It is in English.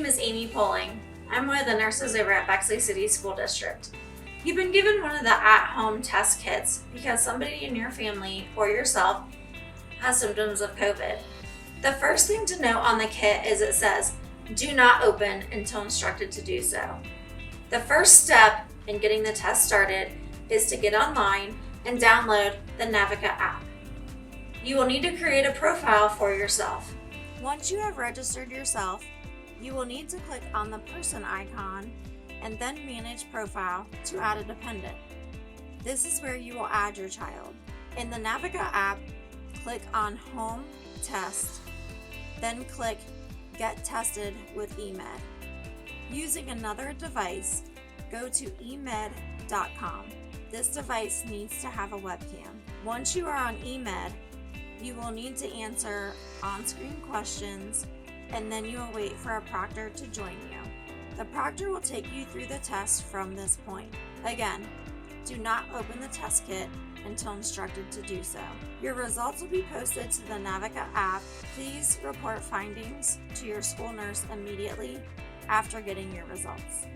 is Amy Poling. I'm one of the nurses over at Bexley City School District. You've been given one of the at-home test kits because somebody in your family or yourself has symptoms of COVID. The first thing to note on the kit is it says, do not open until instructed to do so. The first step in getting the test started is to get online and download the NAVICA app. You will need to create a profile for yourself. Once you have registered yourself, you will need to click on the person icon and then manage profile to add a dependent. This is where you will add your child. In the NAVICA app, click on Home Test, then click Get Tested with eMed. Using another device, go to emed.com. This device needs to have a webcam. Once you are on eMed, you will need to answer on-screen questions, and then you will wait for a proctor to join you. The proctor will take you through the test from this point. Again, do not open the test kit until instructed to do so. Your results will be posted to the NAVICA app. Please report findings to your school nurse immediately after getting your results.